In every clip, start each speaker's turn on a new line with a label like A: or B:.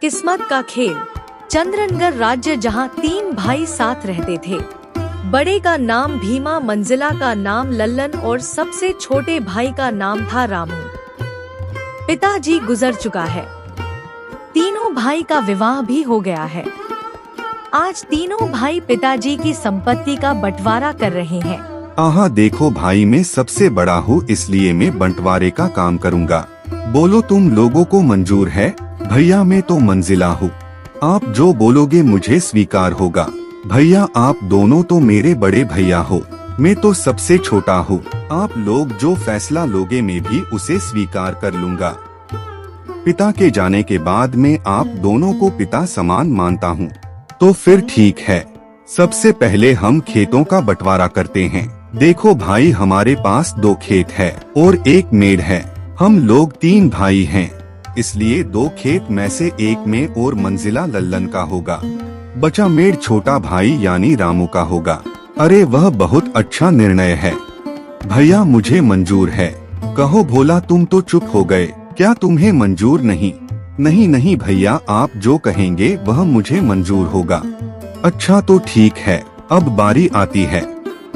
A: किस्मत का खेल। चंद्रनगर राज्य जहां 3 भाई साथ रहते थे। बड़े का नाम भीमा, मंजिला का नाम लल्लन और सबसे छोटे भाई का नाम था रामू। पिताजी गुजर चुका है। तीनों भाई का विवाह भी हो गया है। आज तीनों भाई पिताजी की संपत्ति का बंटवारा कर रहे हैं।
B: आहा, देखो भाई, मैं सबसे बड़ा हूँ, इसलिए मैं बंटवारे का काम करूँगा। बोलो तुम लोगों को मंजूर है? भैया मैं तो मंजिला हूँ, आप जो बोलोगे मुझे स्वीकार होगा। भैया आप दोनों तो मेरे बड़े भैया हो, मैं तो सबसे छोटा हूँ। आप लोग जो फैसला लोगे मैं भी उसे स्वीकार कर लूँगा। पिता के जाने के बाद मैं आप दोनों को पिता समान मानता हूँ। तो फिर ठीक है, सबसे पहले हम खेतों का बंटवारा करते हैं। देखो भाई, हमारे पास 2 खेत है और 1 मेड़ है। हम लोग 3 भाई हैं, इसलिए 2 खेत में से 1 में और मंजिला लल्लन का होगा। बचा मेड़ छोटा भाई यानी रामू का होगा। अरे वह बहुत अच्छा निर्णय है भैया, मुझे मंजूर है। कहो भोला, तुम तो चुप हो गए, क्या तुम्हें मंजूर नहीं? नहीं नहीं भैया, आप जो कहेंगे वह मुझे मंजूर होगा। अच्छा तो ठीक है, अब बारी आती है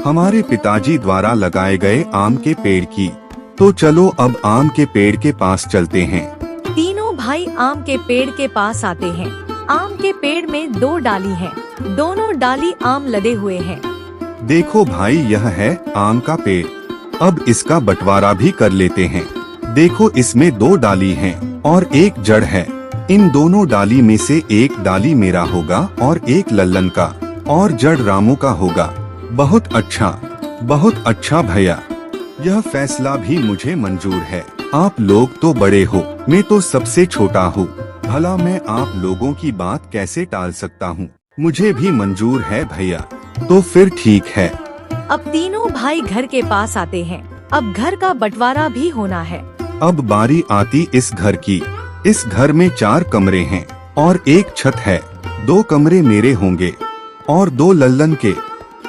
B: हमारे पिताजी द्वारा लगाए गए आम के पेड़ की। तो चलो अब आम के पेड़ के पास चलते हैं।
A: तीनों भाई आम के पेड़ के पास आते हैं। आम के पेड़ में 2 डाली हैं। दोनों डाली आम लदे हुए हैं।
B: देखो भाई, यह है आम का पेड़। अब इसका बंटवारा भी कर लेते हैं। देखो इसमें 2 डाली हैं और 1 जड़ है। इन दोनों डाली में से 1 डाली मेरा होगा और 1 लल्लन का और जड़ रामू का होगा। बहुत अच्छा भैया, यह फैसला भी मुझे मंजूर है। आप लोग तो बड़े हो, मैं तो सबसे छोटा हूँ। भला मैं आप लोगों की बात कैसे टाल सकता हूँ? मुझे भी मंजूर है भैया। तो फिर ठीक है।
A: अब तीनों भाई घर के पास आते हैं। अब घर का बंटवारा भी होना है।
B: अब बारी आती इस घर की। इस घर में 4 कमरे हैं और 1 छत है। 2 कमरे मेरे होंगे और 2 लल्लन के,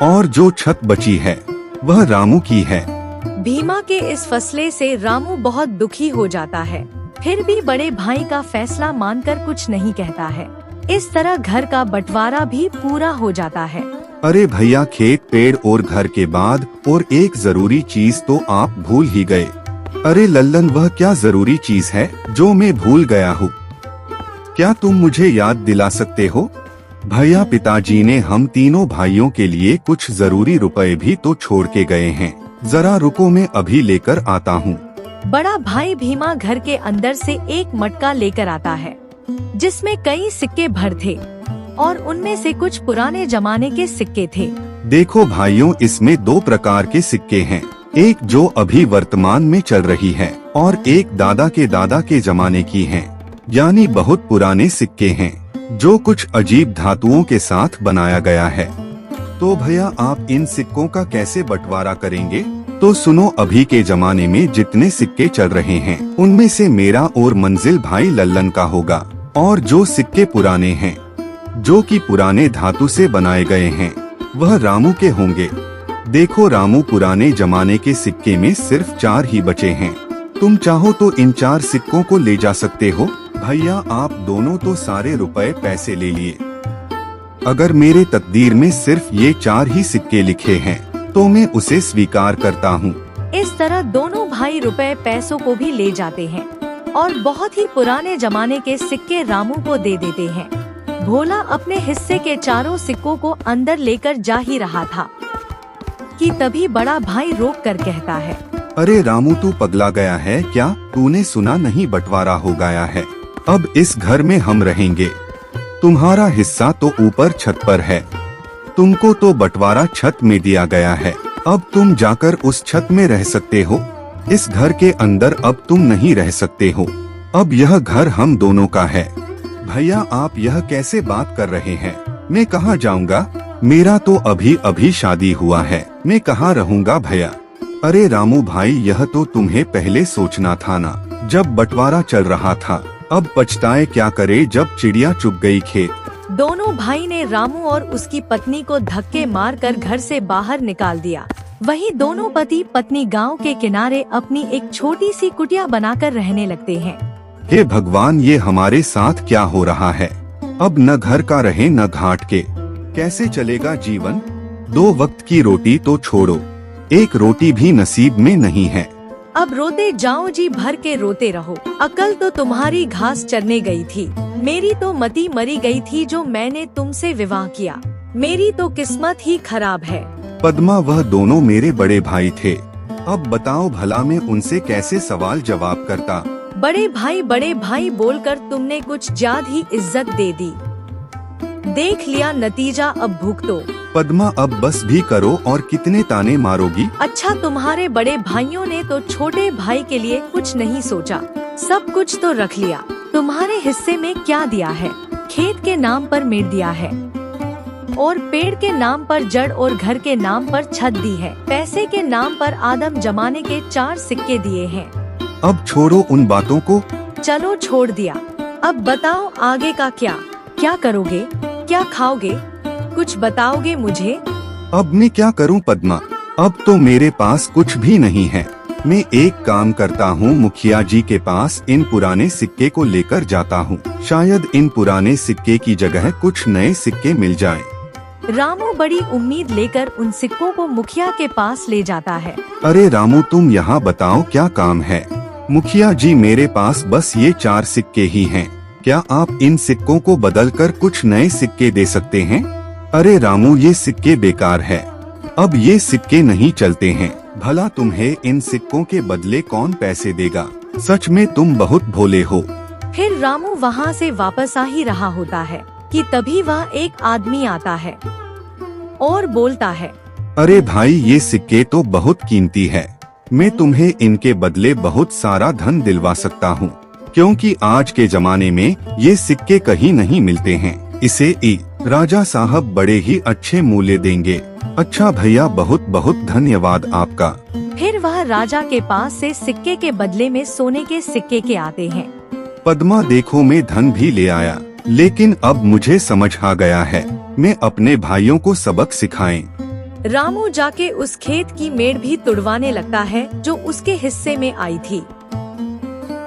B: और जो छत बची है वह रामू की है।
A: भीमा के इस फैसले से रामू बहुत दुखी हो जाता है, फिर भी बड़े भाई का फैसला मानकर कुछ नहीं कहता है। इस तरह घर का बंटवारा भी पूरा हो जाता है।
B: अरे भैया, खेत, पेड़ और घर के बाद और एक जरूरी चीज तो आप भूल ही गए। अरे लल्लन, वह क्या जरूरी चीज है जो मैं भूल गया हूँ? क्या तुम मुझे याद दिला सकते हो? भैया, पिताजी ने हम तीनों भाइयों के लिए कुछ जरूरी रुपए भी तो छोड़ के गए हैं। जरा रुको, मैं अभी लेकर आता हूँ।
A: बड़ा भाई भीमा घर के अंदर से एक मटका लेकर आता है, जिसमें कई सिक्के भर थे और उनमें से कुछ पुराने जमाने के सिक्के थे।
B: देखो भाइयों, इसमें 2 प्रकार के सिक्के हैं। एक जो अभी वर्तमान में चल रही है और एक दादा के जमाने की है, यानी बहुत पुराने सिक्के हैं जो कुछ अजीब धातुओं के साथ बनाया गया है। तो भैया, आप इन सिक्कों का कैसे बंटवारा करेंगे? तो सुनो, अभी के जमाने में जितने सिक्के चल रहे हैं उनमें से मेरा और मंजिल भाई लल्लन का होगा, और जो सिक्के पुराने हैं, जो कि पुराने धातु से बनाए गए हैं, वह रामू के होंगे। देखो रामू, पुराने जमाने के सिक्के में सिर्फ 4 ही बचे हैं। तुम चाहो तो इन 4 सिक्कों को ले जा सकते हो। भैया, आप दोनों तो सारे रुपए पैसे ले लिए। अगर मेरे तकदीर में सिर्फ ये 4 ही सिक्के लिखे हैं तो मैं उसे स्वीकार करता हूँ।
A: इस तरह दोनों भाई रुपए पैसों को भी ले जाते हैं और बहुत ही पुराने जमाने के सिक्के रामू को दे देते हैं। भोला अपने हिस्से के 4 सिक्कों को अंदर लेकर जा ही रहा था कि तभी बड़ा भाई रोक कर कहता है,
B: अरे रामू, तू पगला गया है क्या? तूने सुना नहीं, बंटवारा हो गया है। अब इस घर में हम रहेंगे। तुम्हारा हिस्सा तो ऊपर छत पर है। तुमको तो बंटवारा छत में दिया गया है। अब तुम जाकर उस छत में रह सकते हो। इस घर के अंदर अब तुम नहीं रह सकते हो। अब यह घर हम दोनों का है। भैया, आप यह कैसे बात कर रहे हैं? मैं कहाँ जाऊँगा? मेरा तो अभी अभी शादी हुआ है, मैं कहाँ रहूँगा भैया? अरे रामू भाई, यह तो तुम्हें पहले सोचना था ना, जब बंटवारा चल रहा था। अब पछताए क्या करे जब चिड़िया चुग गई खेत।
A: दोनों भाई ने रामू और उसकी पत्नी को धक्के मारकर घर से बाहर निकाल दिया। वहीं दोनों पति पत्नी गांव के किनारे अपनी एक छोटी सी कुटिया बनाकर रहने लगते हैं।
B: हे भगवान, ये हमारे साथ क्या हो रहा है। अब न घर का रहे न घाट के, कैसे चलेगा जीवन। 2 वक्त की रोटी तो छोड़ो, एक रोटी भी नसीब में नहीं है।
A: अब रोते जाओ, जी भर के रोते रहो। अकल तो तुम्हारी घास चरने गई थी, मेरी तो मती मरी गई थी जो मैंने तुमसे विवाह किया। मेरी तो किस्मत ही खराब है।
B: पद्मा, वह दोनों मेरे बड़े भाई थे। अब बताओ भला मैं उनसे कैसे सवाल जवाब करता।
A: बड़े भाई बोलकर तुमने कुछ ज्यादा ही इज्जत दे दी। देख लिया नतीजा, अब भुगतो।
B: पद्मा, अब बस भी करो, और कितने ताने मारोगी।
A: अच्छा, तुम्हारे बड़े भाइयों ने तो छोटे भाई के लिए कुछ नहीं सोचा, सब कुछ तो रख लिया। तुम्हारे हिस्से में क्या दिया है? खेत के नाम पर मेड़ दिया है, और पेड़ के नाम पर जड़, और घर के नाम पर छत दी है। पैसे के नाम पर आदम जमाने के 4 सिक्के दिए हैं।
B: अब छोड़ो उन बातों को।
A: चलो, छोड़ दिया। अब बताओ आगे का क्या करोगे, क्या खाओगे, कुछ बताओगे मुझे?
B: अब मैं क्या करूं पद्मा, अब तो मेरे पास कुछ भी नहीं है। मैं एक काम करता हूँ, मुखिया जी के पास इन पुराने सिक्के को लेकर जाता हूँ। शायद इन पुराने सिक्के की जगह कुछ नए सिक्के मिल जाएं।
A: रामू बड़ी उम्मीद लेकर उन सिक्कों को मुखिया के पास ले जाता है।
B: अरे रामू, तुम यहाँ बताओ क्या काम है। मुखिया जी, मेरे पास बस ये 4 सिक्के ही हैं। क्या आप इन सिक्कों को बदलकर कुछ नए सिक्के दे सकते हैं? अरे रामू, ये सिक्के बेकार है, अब ये सिक्के नहीं चलते हैं। भला तुम्हें इन सिक्कों के बदले कौन पैसे देगा? सच में तुम बहुत भोले हो।
A: फिर रामू वहाँ से वापस आ ही रहा होता है कि तभी वह एक आदमी आता है और बोलता है,
B: अरे भाई, ये सिक्के तो बहुत कीमती है, मैं तुम्हें इनके बदले बहुत सारा धन दिलवा सकता हूँ, क्योंकि आज के जमाने में ये सिक्के कहीं नहीं मिलते हैं। इसे राजा साहब बड़े ही अच्छे मूल्य देंगे। अच्छा भैया, बहुत बहुत धन्यवाद आपका।
A: फिर वह राजा के पास से सिक्के के बदले में सोने के सिक्के के आते हैं।
B: पद्मा, देखो मैं धन भी ले आया, लेकिन अब मुझे समझ आ गया है, मैं अपने भाइयों को सबक सिखाएं।
A: रामू जाके उस खेत की मेड़ भी तुड़वाने लगता है जो उसके हिस्से में आई थी।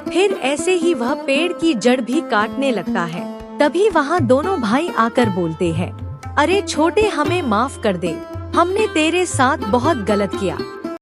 A: फिर ऐसे ही वह पेड़ की जड़ भी काटने लगता है। तभी वहाँ दोनों भाई आकर बोलते हैं, अरे छोटे, हमें माफ कर दे, हमने तेरे साथ बहुत गलत किया।